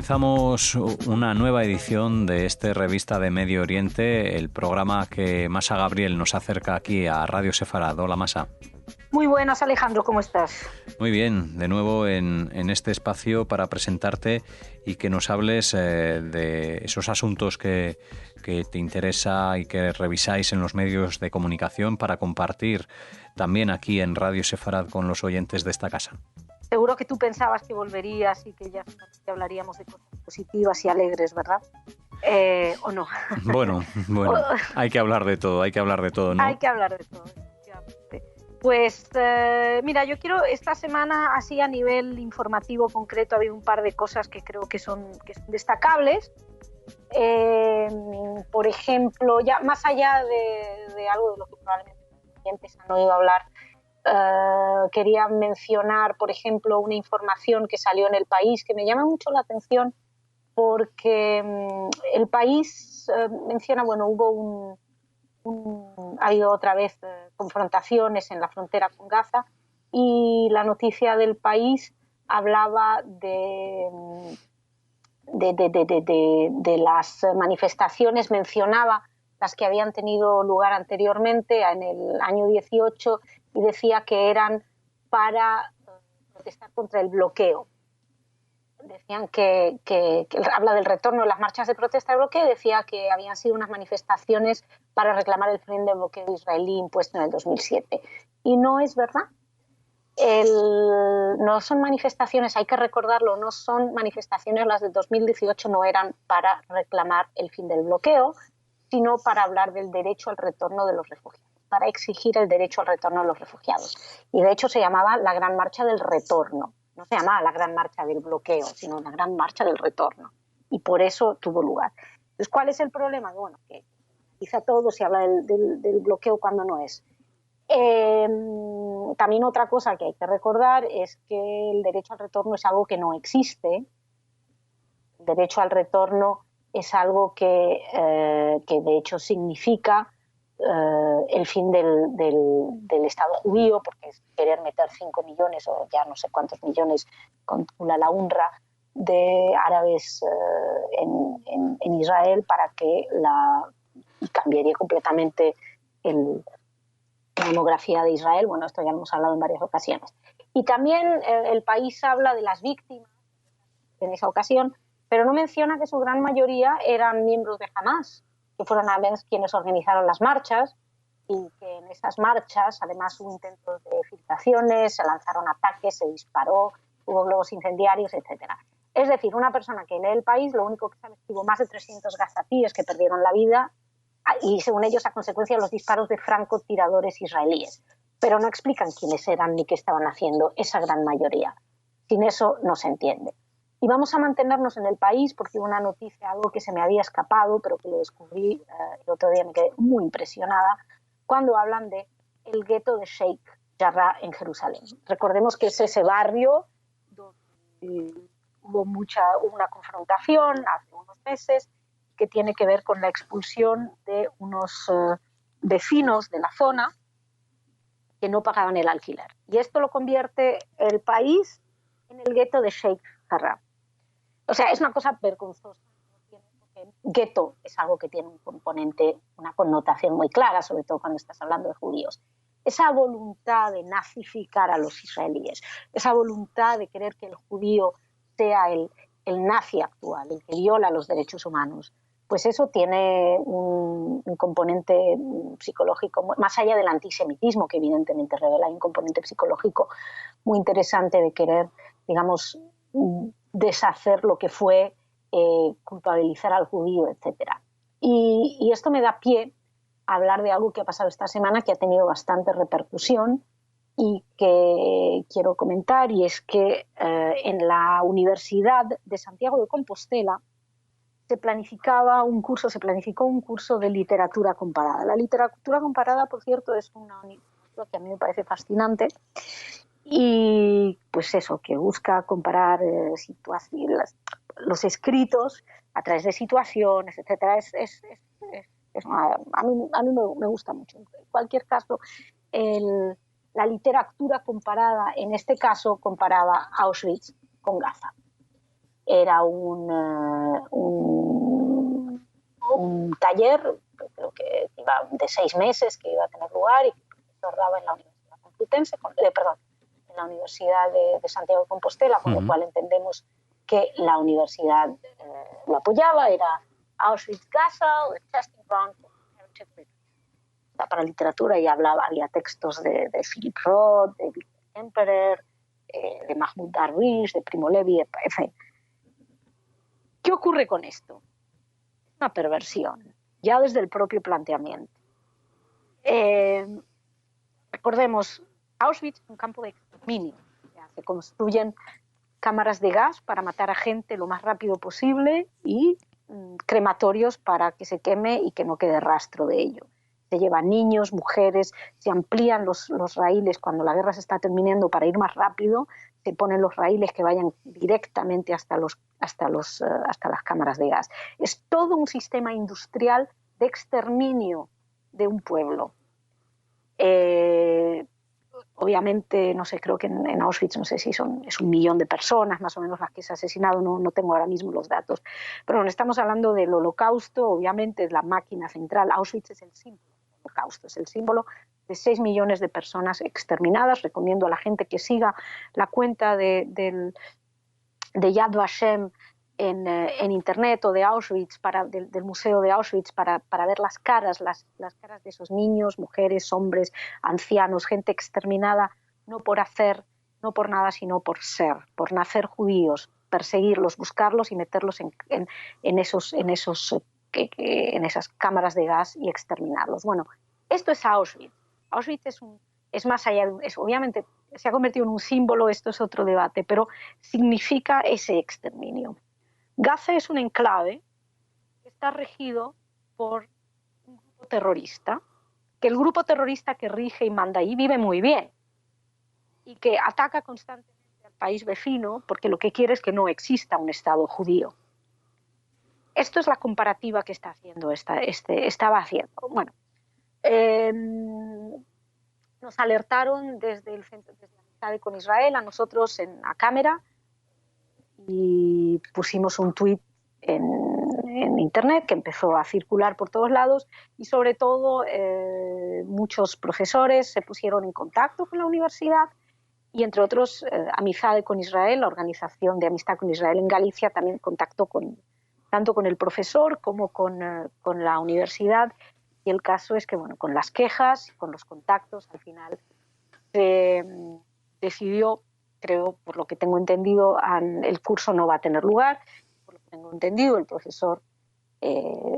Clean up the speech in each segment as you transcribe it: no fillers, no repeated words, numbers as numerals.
comenzamos una nueva edición de Revista de Medio Oriente, el programa que Masa Gabriel nos acerca aquí a Radio Sefarad. Hola, Masa. Muy buenas, Alejandro, ¿cómo estás? Muy bien, de nuevo en este espacio para presentarte y que nos hables de esos asuntos que te interesa y que revisáis en los medios de comunicación para compartir también aquí en Radio Sefarad con los oyentes de esta casa. Seguro que tú pensabas que volverías y que ya hablaríamos de cosas positivas y alegres, ¿verdad? ¿O no? Bueno, hay que hablar de todo, ¿no? Hay que hablar de todo, efectivamente. Pues mira, yo quiero esta semana, así a nivel informativo concreto, ha habido un par de cosas que creo que son destacables. Por ejemplo, ya más allá de algo de lo que probablemente antes han oído hablar, quería mencionar, por ejemplo, una información que salió en El País que me llama mucho la atención porque El País menciona, hubo ha habido otra vez confrontaciones en la frontera con Gaza y la noticia del País hablaba de las manifestaciones, mencionaba las que habían tenido lugar anteriormente en el año 18 y decía que eran para protestar contra el bloqueo. Decían que habla del retorno de las marchas de protesta del bloqueo, decía que habían sido unas manifestaciones para reclamar el fin del bloqueo israelí impuesto en el 2007. Y no es verdad. No son manifestaciones, hay que recordarlo, no son manifestaciones, las del 2018 no eran para reclamar el fin del bloqueo, sino para hablar del derecho al retorno de los refugiados, para exigir el derecho al retorno de los refugiados. Y de hecho se llamaba la Gran Marcha del Retorno, no se llamaba la Gran Marcha del Bloqueo, sino la Gran Marcha del Retorno. Y por eso tuvo lugar. Entonces, ¿cuál es el problema? Bueno, que quizá todo se habla del bloqueo cuando no es. También otra cosa que hay que recordar es que el derecho al retorno es algo que no existe. El derecho al retorno es algo que de hecho significa el fin del Estado judío, porque es querer meter 5 millones o ya no sé cuántos millones con la UNRWA de árabes en Israel para que y cambiaría completamente la demografía de Israel. Bueno, esto ya lo hemos hablado en varias ocasiones. Y también El País habla de las víctimas en esa ocasión, pero no menciona que su gran mayoría eran miembros de Hamás, que fueron además quienes organizaron las marchas y que en esas marchas además hubo intentos de filtraciones, se lanzaron ataques, se disparó, hubo globos incendiarios, etc. Es decir, una persona que lee El País lo único que sabe es que hubo más de 300 gazatíes que perdieron la vida y según ellos a consecuencia de los disparos de francotiradores israelíes, pero no explican quiénes eran ni qué estaban haciendo esa gran mayoría. Sin eso no se entiende. Y vamos a mantenernos en El País porque una noticia, algo que se me había escapado, pero que lo descubrí el otro día, me quedé muy impresionada, cuando hablan de el gueto de Sheikh Jarrah en Jerusalén. Recordemos que es ese barrio donde hubo una confrontación hace unos meses que tiene que ver con la expulsión de unos vecinos de la zona que no pagaban el alquiler. Y esto lo convierte El País en el gueto de Sheikh Jarrah. O sea, es una cosa vergonzosa. Gueto es algo que tiene un componente, una connotación muy clara, sobre todo cuando estás hablando de judíos. Esa voluntad de nazificar a los israelíes, esa voluntad de querer que el judío sea el nazi actual, el que viola los derechos humanos, pues eso tiene un componente psicológico, más allá del antisemitismo, que evidentemente revela, un componente psicológico muy interesante de querer, digamos, deshacer lo que fue culpabilizar al judío, etc. Y esto me da pie a hablar de algo que ha pasado esta semana que ha tenido bastante repercusión y que quiero comentar, y es que en la Universidad de Santiago de Compostela se planificó un curso de literatura comparada. La literatura comparada, por cierto, es una cosa que a mí me parece fascinante y pues eso, que busca comparar los escritos a través de situaciones, etcétera. A mí me gusta mucho. En cualquier caso, la literatura comparada, en este caso, comparaba Auschwitz con Gaza. Era un taller, creo que iba de 6 meses, que iba a tener lugar y que el profesor daba en la Universidad Complutense, en la Universidad de Santiago de Compostela, con lo cual entendemos que la universidad lo apoyaba. Era Auschwitz-Gaza, el Testing Ground for Heritage Literature. Para literatura, y había textos de Philip Roth, de Victor Klemperer, de Mahmoud Darwish, de Primo Levi, en fin. ¿Qué ocurre con esto? Una perversión, ya desde el propio planteamiento. Recordemos, Auschwitz es un campo de exterminio. Se construyen cámaras de gas para matar a gente lo más rápido posible y crematorios para que se queme y que no quede rastro de ello. Se llevan niños, mujeres, se amplían los raíles cuando la guerra se está terminando para ir más rápido, se ponen los raíles que vayan directamente hasta las cámaras de gas. Es todo un sistema industrial de exterminio de un pueblo. Obviamente, no sé, creo que en Auschwitz, no sé si es 1 millón de personas más o menos las que se han asesinado, no tengo ahora mismo los datos. Pero bueno, estamos hablando del Holocausto, obviamente es la máquina central. Auschwitz es el símbolo del Holocausto, es el símbolo de 6 millones de personas exterminadas. Recomiendo a la gente que siga la cuenta de Yad Vashem en internet, o de Auschwitz, del museo de Auschwitz, para ver las caras de esos niños, mujeres, hombres, ancianos, gente exterminada, no por hacer, no por nada, sino por ser, por nacer judíos, perseguirlos, buscarlos y meterlos en esas cámaras de gas y exterminarlos. Bueno, esto es Auschwitz. Auschwitz es más allá, obviamente se ha convertido en un símbolo, esto es otro debate, pero significa ese exterminio. Gaza es un enclave que está regido por un grupo terrorista, que el grupo terrorista que rige y manda ahí vive muy bien y que ataca constantemente al país vecino porque lo que quiere es que no exista un Estado judío. Esto es la comparativa que está haciendo estaba haciendo. Bueno, nos alertaron desde la amistad con Israel, a nosotros en la cámara, y pusimos un tuit en internet que empezó a circular por todos lados, y sobre todo muchos profesores se pusieron en contacto con la universidad, y entre otros Amizade con Israel, la organización de Amistad con Israel en Galicia, también contactó tanto con el profesor como con la universidad, y el caso es que, bueno, con las quejas, con los contactos, al final se decidió, creo, por lo que tengo entendido, el curso no va a tener lugar. Por lo que tengo entendido, el profesor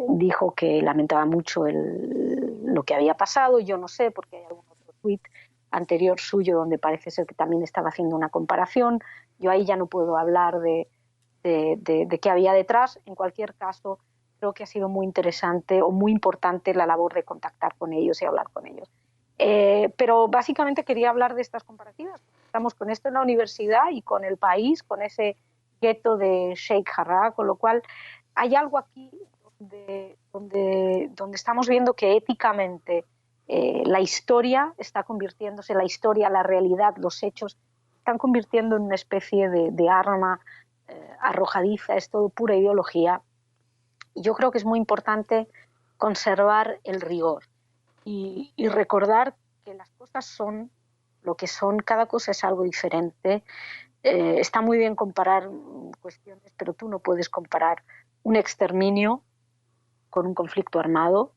dijo que lamentaba mucho lo que había pasado. Yo no sé, porque hay algún otro tuit anterior suyo donde parece ser que también estaba haciendo una comparación. Yo ahí ya no puedo hablar de qué había detrás. En cualquier caso, creo que ha sido muy interesante o muy importante la labor de contactar con ellos y hablar con ellos. Pero básicamente quería hablar de estas comparativas. Estamos con esto en la universidad y con el país, con ese gueto de Sheikh Jarrah, con lo cual hay algo aquí donde estamos viendo que éticamente la historia está convirtiéndose, la historia, la realidad, los hechos, están convirtiendo en una especie de arma arrojadiza, es todo pura ideología. Y yo creo que es muy importante conservar el rigor y recordar que las cosas son lo que son, cada cosa es algo diferente. Está muy bien comparar cuestiones, pero tú no puedes comparar un exterminio con un conflicto armado,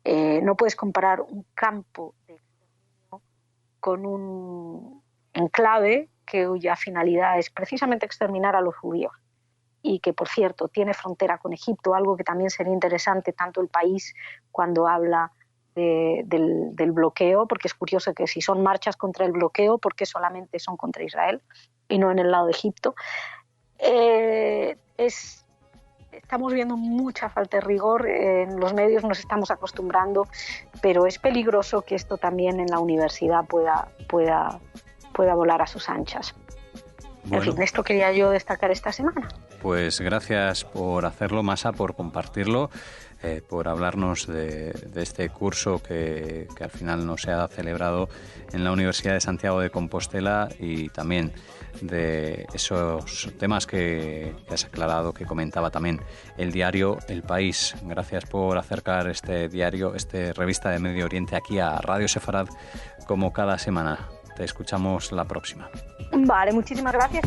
no puedes comparar un campo de exterminio con un enclave cuya finalidad es precisamente exterminar a los judíos, y que, por cierto, tiene frontera con Egipto, algo que también sería interesante, tanto el país cuando habla del bloqueo, porque es curioso que si son marchas contra el bloqueo, ¿por qué solamente son contra Israel y no en el lado de Egipto? Estamos viendo mucha falta de rigor, en los medios nos estamos acostumbrando, pero es peligroso que esto también en la universidad pueda volar a sus anchas. Bueno, en fin, esto quería yo destacar esta semana. Pues gracias por hacerlo, Masa, por compartirlo. por hablarnos de este curso que al final no se ha celebrado en la Universidad de Santiago de Compostela, y también de esos temas que has aclarado, que comentaba también el diario El País. Gracias por acercar este diario, esta revista de Medio Oriente, aquí a Radio Sefarad como cada semana. Te escuchamos la próxima. Vale, muchísimas gracias.